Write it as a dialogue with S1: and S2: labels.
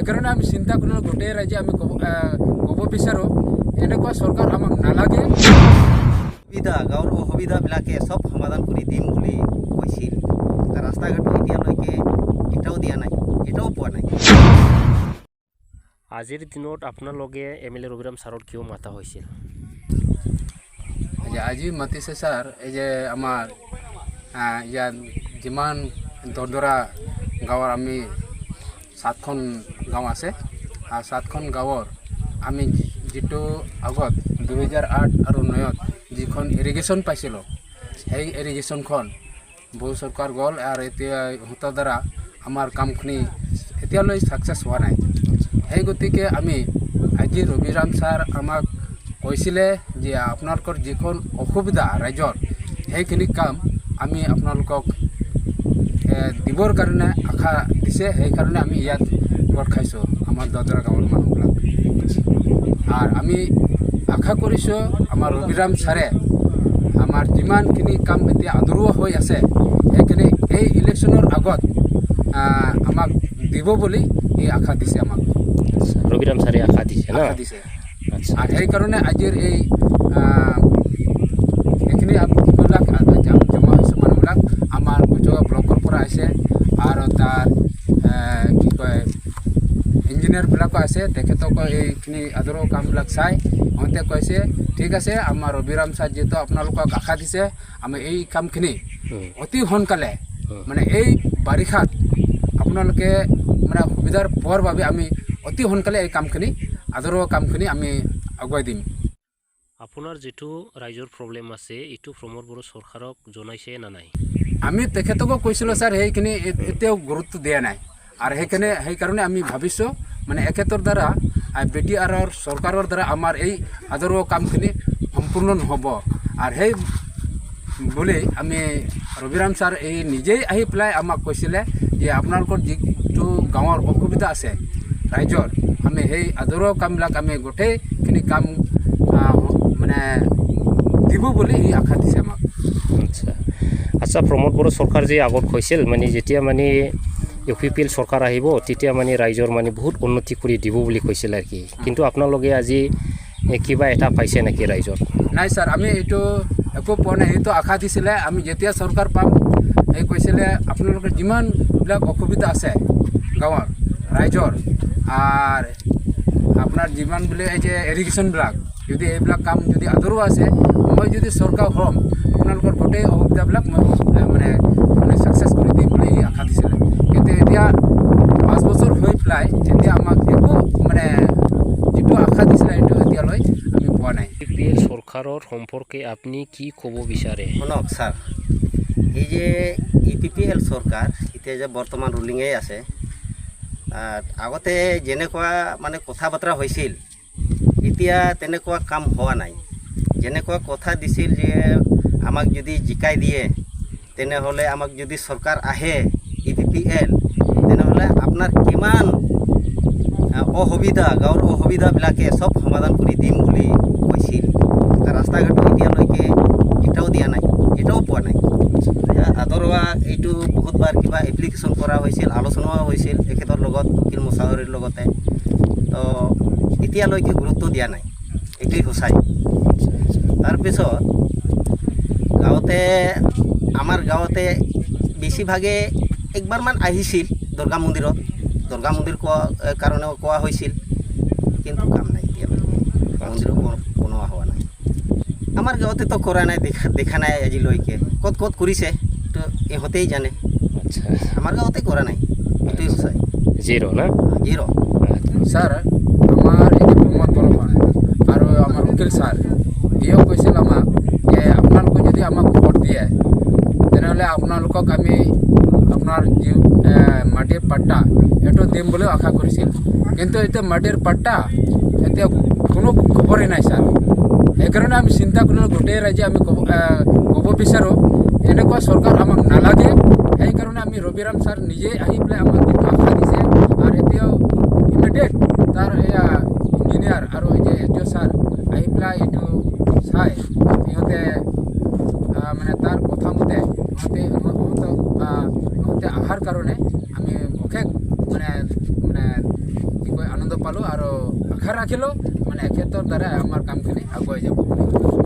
S1: সেইকাৰণে আমি চিন্তা কৰিলোঁ গোটেই ৰাইজে আমি ক'ব বিচাৰোঁ এনেকুৱা চৰকাৰ আমাক নালাগে।
S2: সুবিধা গাঁৱৰ অসুবিধাবিলাকে চব সমাধান কৰি দিম বুলি কৈছিল। ৰাস্তা ঘাটো এতিয়ালৈকে এটাও দিয়া নাই, এটাও পোৱা নাই।
S3: আজিৰ দিনত আপোনালোকে MLA ৰবিৰাম ছাৰক কিয় মাতা হৈছিল?
S1: আজি মাতিছে ছাৰ, এই যে আমাৰ ইয়াত যিমান দৰদৰা গাঁৱৰ আমি 7খন গাঁও আছে, 7খন গাঁৱৰ আমি যিটো আগত 2008 আৰু 9ত যিখন ইৰিগেশ্যন পাইছিলোঁ, সেই ইৰিগেশ্যনখন বহু চৰকাৰ গ'ল আৰু এতিয়া সিহঁতৰ দ্বাৰা আমাৰ কামখিনি এতিয়ালৈ ছাকচেছ হোৱা নাই। সেই গতিকে আমি আজি ৰবিৰাম ছাৰ আমাক কৈছিলে যে আপোনালোকৰ যিখন অসুবিধা ৰাইজৰ সেইখিনি কাম আমি আপোনালোকক দিবৰ কাৰণে আশা দিছে। সেইকাৰণে আমি ইয়াত গোট খাইছোঁ আমাৰ দৰদৰা গাঁৱৰ মানুহবিলাক। আৰু আমি আশা কৰিছোঁ আমাৰ ৰবিৰাম ছাৰে আমাৰ যিমানখিনি কাম এতিয়া আধৰুৱা হৈ আছে সেইখিনি এই ইলেকশ্যনৰ আগত আমাক দিব বুলি এই আশা দিছে আমাক।
S3: ৰবিৰাম ছাৰে আশা দিছে না?
S1: দিছে। আৰু সেইকাৰণে আজিৰ এইখিনি বিলাক জমা হৈছে মানুহবিলাক আমাৰ গুজৰাট ব্লকৰ পৰা আহিছে আৰু তাৰ কি কয় ইঞ্জিনিয়াৰবিলাকো আছে। তেখেতকো এইখিনি আদৰৰ কামবিলাক চাই সিহঁতে কৈছে ঠিক আছে, আমাৰ ৰবিৰাম ছাৰ যিহেতু আপোনালোকক আশা দিছে, আমি এই কামখিনি অতি সোনকালে মানে এই বাৰিষাত আপোনালোকে মানে সুবিধাৰ পোৱাৰ বাবে আমি অতি সোনকালে এই কামখিনি আদৰৰ কামখিনি আমি আগুৱাই দিম।
S3: আপোনাৰ যিটো ৰাইজৰ প্ৰব্লেম আছে এইটো প্ৰমোদ বড়ো চৰকাৰক জনাইছে না নাই?
S1: আমি তেখেতকো কৈছিলোঁ ছাৰ, সেইখিনি এতিয়াও গুৰুত্ব দিয়া নাই। আৰু সেইকাৰণে আমি ভাবিছোঁ মানে এখেতৰ দ্বাৰা BTRৰ চৰকাৰৰ দ্বাৰা আমাৰ এই আদৰৰ কামখিনি সম্পূৰ্ণ নহ'ব। আৰু সেই বুলি আমি ৰবিৰাম ছাৰ নিজেই আহি পেলাই আমাক কৈছিলে যে আপোনালোকৰ যিটো গাঁৱৰ অসুবিধা আছে ৰাইজৰ, আমি সেই আদৰৰ কামবিলাক আমি গোটেইখিনি কাম মানে দিব বুলি আশা দিছে আমাক।
S3: আচ্ছা, প্ৰমোদ বড়ো চৰকাৰ যে আগত কৈছিল মানে যেতিয়া মানে UPPL চৰকাৰ আহিব তেতিয়া মানে ৰাইজৰ মানে বহুত উন্নতি কৰি দিব বুলি কৈছিল আৰু কি, কিন্তু আপোনালোকে আজি কিবা এটা পাইছে নেকি ৰাইজৰ?
S1: নাই ছাৰ, আমি এইটো একো পোৱা নাই। এইটো আশা দিছিলে আমি যেতিয়া চৰকাৰ পাম এই কৈছিলে আপোনালোকৰ যিমানবিলাক অসুবিধা আছে গাঁৱৰ ৰাইজৰ আৰু আপোনাৰ যিমান বোলে এই যে ইৰিগেশ্যনবিলাক যদি এইবিলাক কাম যদি আদৰুৱা আছে, মই যদি চৰকাৰ হ'ম আপোনালোকৰ গোটেই অসুবিধাবিলাক মই মানে ছাকচেছ কৰি দিম বুলি আশা দিছিলে। কিন্তু এতিয়া 5 বছৰ হৈ পেলাই এতিয়া আমাক একো মানে যিটো আশা দিছিলে এইটো এতিয়ালৈ আমি পোৱা নাই।
S3: UPPL চৰকাৰৰ সম্পৰ্কে আপুনি কি ক'ব বিচাৰে?
S2: শুনক ছাৰ, এই যে UPPL চৰকাৰ এতিয়া যে বৰ্তমান ৰুলিঙেই আছে, আগতে যেনেকুৱা মানে কথা বতৰা হৈছিল এতিয়া তেনেকুৱা কাম হোৱা নাই। যেনেকুৱা কথা দিছিল যে আমাক যদি জিকাই দিয়ে তেনেহ'লে আমাক যদি চৰকাৰ আহে UPPL তেনেহ'লে আপোনাৰ কিমান অসুবিধা গাঁৱৰ অসুবিধাবিলাকে চব সমাধান কৰি দিম বুলি কৈছিল। ৰাস্তা ঘাটো এতিয়ালৈকে এটাও দিয়া নাই, এটাও পোৱা নাই। আদৰুৱা এইটো বহুতবাৰ কিবা এপ্লিকেশ্যন কৰা হৈছিল, আলোচনাও হৈছিল তেখেতৰ লগত, উকিল মুছাৱৰীৰ লগতে, তো এতিয়ালৈকে গুৰুত্ব দিয়া নাই, এইটোৱেই সঁচাই। তাৰপিছত আমাৰ গাঁৱতে বেছিভাগে একবাৰমান আহিছিল দুৰ্গা মন্দিৰত, দুৰ্গা মন্দিৰ কাৰণেও কোৱা হৈছিল, কিন্তু কাম নাই এতিয়ালৈকে, মন্দিৰো বনোৱা হোৱা নাই। আমাৰ গাঁৱতেতো কৰা নাই, দেখা নাই আজিলৈকে। ক'ত ক'ত কৰিছে তো ইহঁতেই জানে। আমাৰ গাঁৱতে কৰা নাই, এইটোৱেই সঁচাই।
S3: জিৰ' না?
S2: জিৰ'।
S1: ছাৰ, আমাৰ এই প্ৰমোদ বড়োখন আৰু আমাৰ উকিল ছাৰ ইও কৈছিল আমাক যে আপোনালোকে যদি আমাক ভোট দিয়ে তেনেহ'লে আপোনালোকক আমি আপোনাৰ যি মাটিৰ পাট্টা এইটো দিম বুলিও আশা কৰিছিল। কিন্তু এতিয়া মাটিৰ পাট্টা এতিয়া কোনো খবৰেই নাই ছাৰ। সেইকাৰণে আমি চিন্তা কৰিলোঁ গোটেই ৰাইজে আমি ক'ব বিচাৰোঁ এনেকুৱা চৰকাৰ আমাক নালাগে। সেইকাৰণে আমি ৰবিৰাম ছাৰ নিজেই আহি পেলাই আমাক যিটো আশা দিছে আৰু এতিয়াও ইমিডিয়েট তাৰ ইঞ্জিনিয়াৰ আৰু এই যে SDO ছাৰ আহি পেলাই এইটো চাই সিহঁতে মানে তাৰ কথা মতে সিহঁতে অহাৰ কাৰণে আমি অশেষ মানে পালোঁ আৰু আশা ৰাখিলোঁ মানে এখেতৰ দ্বাৰাই আমাৰ কামখিনি আগুৱাই যাব।